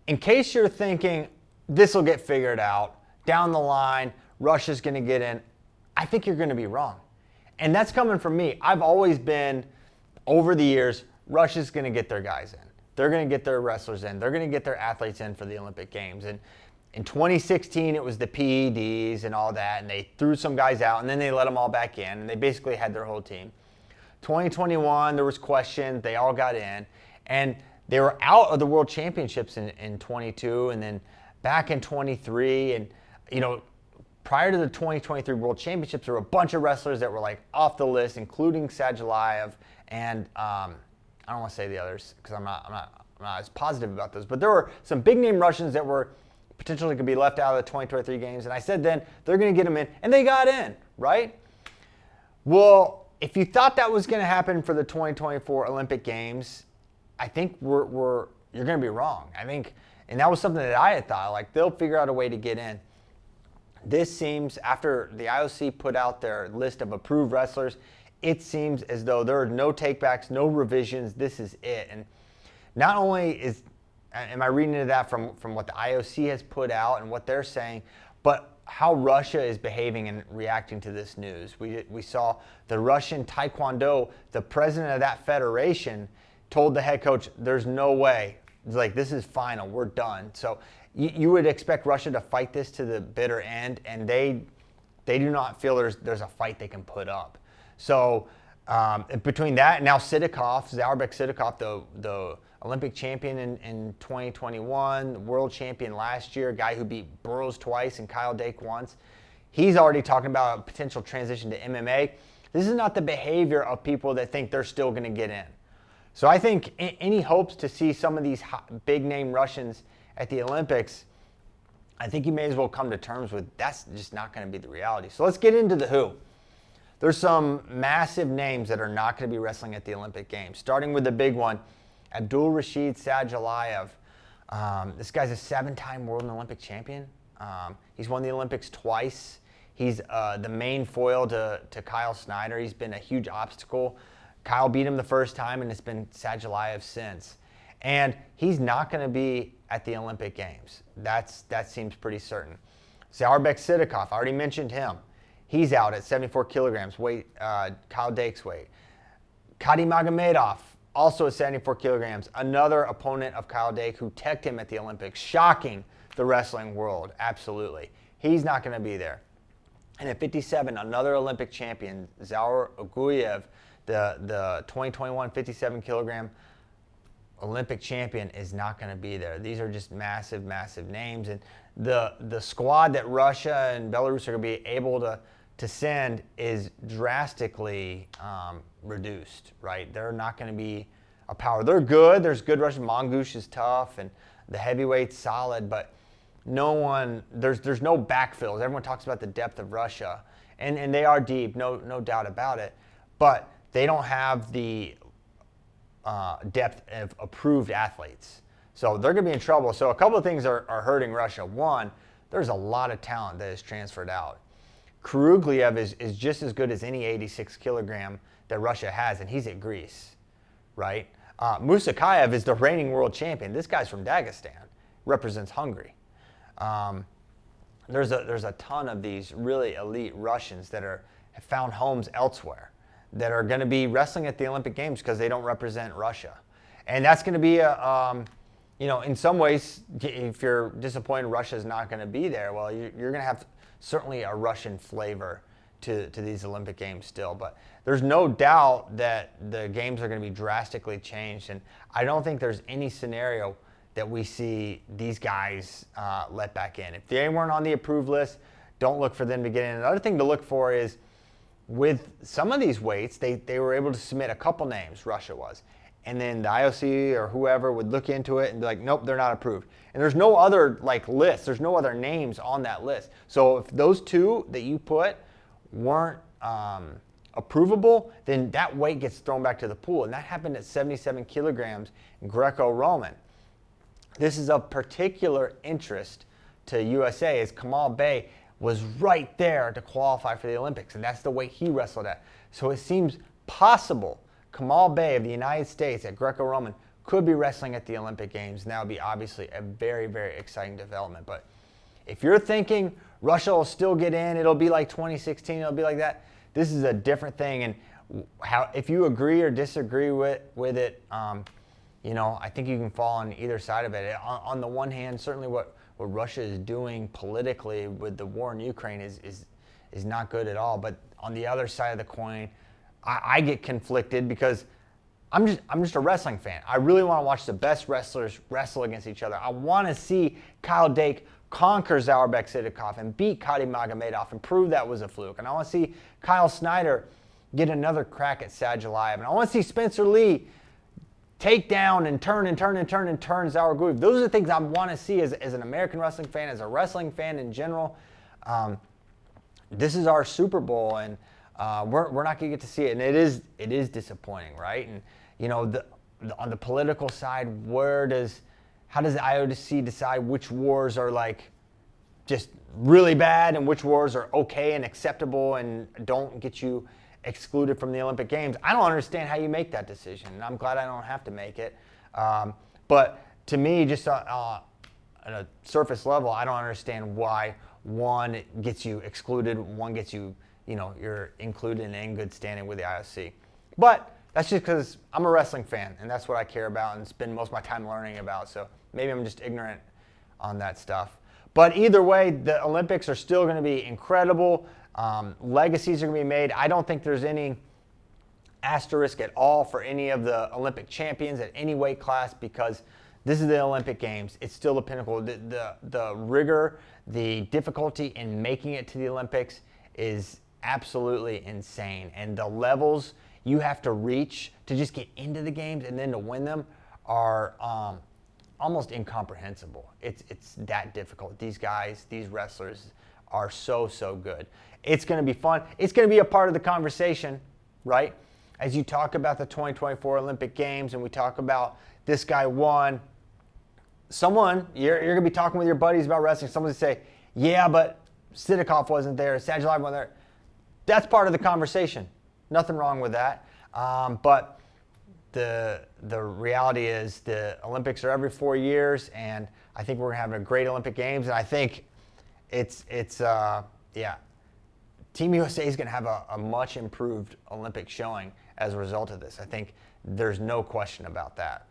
in case you're thinking this will get figured out down the line, Russia's going to get in, I think you're going to be wrong. And that's coming from me. I've always been, over the years, Russia's going to get their guys in. They're going to get their wrestlers in. They're going to get their athletes in for the Olympic Games. And in 2016, it was the PEDs and all that, and they threw some guys out, and then they let them all back in, and they basically had their whole team. 2021, there was questions. They all got in. And they were out of the World Championships in 22, and then back in 23. And, you know, prior to the 2023 World Championships, there were a bunch of wrestlers that were like off the list, including Sajalayev and I don't want to say the others because I'm not as positive about those. But there were some big name Russians that were potentially could be left out of the 2023 games, and I said then they're going to get them in, and they got in, right? Well, if you thought that was going to happen for the 2024 Olympic Games, I think you're going to be wrong. I think, and that was something that I had thought, like they'll figure out a way to get in. This seems, after the IOC put out their list of approved wrestlers, it seems as though there are no takebacks, no revisions. This is it. And not only am I reading into that from what the IOC has put out and what they're saying, but how Russia is behaving and reacting to this news. We saw the Russian Taekwondo, the president of that federation, told the head coach, there's no way. It's like, this is final. We're done. So you would expect Russia to fight this to the bitter end, and they do not feel there's a fight they can put up. So between that and now Zaurbek Sidakov, the Olympic champion in 2021, world champion last year, guy who beat Burroughs twice and Kyle Dake once, he's already talking about a potential transition to MMA. This is not the behavior of people that think they're still going to get in. So I think any hopes to see some of these big name Russians at the Olympics, I think you may as well come to terms with that's just not going to be the reality. So let's get into the who. There's some massive names that are not going to be wrestling at the Olympic Games, starting with the big one, Abdul Rashid Sajalayev. This guy's a 7-time world and Olympic champion. He's won the Olympics twice. He's the main foil to Kyle Snyder. He's been a huge obstacle. Kyle beat him the first time, and it's been Sajalayev since. And he's not going to be at the Olympic Games. That seems pretty certain. Zaurbek Sidakov, I already mentioned him. He's out at 74 kilograms, weight, Kyle Dake's weight. Kadi Magomedov, also at 74 kilograms, another opponent of Kyle Dake who teched him at the Olympics, shocking the wrestling world, absolutely. He's not going to be there. And at 57, another Olympic champion, Zaur Uguyev, the 2021 57 kilogram Olympic champion, is not going to be there. These are just massive, massive names. And the squad that Russia and Belarus are going to be able to send is drastically reduced, right? They're not going to be a power. They're good. There's good Russian. Mongush is tough, and the heavyweight's solid, but there's no backfills. Everyone talks about the depth of Russia, and they are deep, no doubt about it. But they don't have the depth of approved athletes. So they're going to be in trouble. So a couple of things are hurting Russia. One, there's a lot of talent that is transferred out. Kurugliev is just as good as any 86 kilogram that Russia has, and he's at Greece, right? Musakayev is the reigning world champion. This guy's from Dagestan, represents Hungary. There's a ton of these really elite Russians that have found homes elsewhere that are going to be wrestling at the Olympic Games because they don't represent Russia. And that's going to be in some ways, if you're disappointed Russia's not going to be there, well, you're going to have certainly a Russian flavor to these Olympic Games still. But there's no doubt that the games are going to be drastically changed. And I don't think there's any scenario that we see these guys let back in. If they weren't on the approved list, don't look for them to get in. Another thing to look for is with some of these weights, they were able to submit a couple names, Russia was. And then the IOC or whoever would look into it and be like, nope, they're not approved. And there's no other list. There's no other names on that list. So if those two that you put weren't approvable, then that weight gets thrown back to the pool. And that happened at 77 kilograms Greco-Roman. This is of particular interest to USA as Kamal Bey was right there to qualify for the Olympics, and that's the weight he wrestled at. So it seems possible Kamal Bey of the United States at Greco-Roman could be wrestling at the Olympic Games, and that would be obviously a very, very exciting development. But if you're thinking Russia will still get in, it'll be like 2016, it'll be like that, this is a different thing. And if you agree or disagree with it, I think you can fall on either side of it. On the one hand, certainly what Russia is doing politically with the war in Ukraine is not good at all. But on the other side of the coin, I get conflicted because I'm just a wrestling fan. I really want to watch the best wrestlers wrestle against each other. I want to see Kyle Dake conquer Zaurbek Sidikov and beat Kady Magomedov and prove that was a fluke. And I want to see Kyle Snyder get another crack at Sadulayev. And I want to see Spencer Lee take down and turn Zaur Guev. Those are the things I want to see as an American wrestling fan, as a wrestling fan in general. This is our Super Bowl, and we're not going to get to see it. And it is disappointing, right? And on the political side, how does the IOC decide which wars are like just really bad and which wars are okay and acceptable and don't get you excluded from the Olympic Games? I don't understand how you make that decision, and I'm glad I don't have to make it. But to me, just at a surface level, I don't understand why one gets you excluded, one gets you, you're included and in good standing with the IOC. But that's just because I'm a wrestling fan, and that's what I care about and spend most of my time learning about. So maybe I'm just ignorant on that stuff. But either way, the Olympics are still going to be incredible. Legacies are going to be made. I don't think there's any asterisk at all for any of the Olympic champions at any weight class because this is the Olympic Games. It's still the pinnacle. The rigor, the difficulty in making it to the Olympics is absolutely insane. And the levels you have to reach to just get into the games and then to win them are almost incomprehensible. It's that difficult. These guys, these wrestlers are so good. It's going to be fun. It's going to be a part of the conversation, right? As you talk about the 2024 Olympic Games and we talk about this guy won, you're going to be talking with your buddies about wrestling. Someone will say, yeah, but Sidikov wasn't there, Sadulayev wasn't there. That's part of the conversation. Nothing wrong with that. But the reality is the Olympics are every 4 years, and I think we're going to have a great Olympic Games, and I think Team USA is going to have a much improved Olympic showing as a result of this. I think there's no question about that.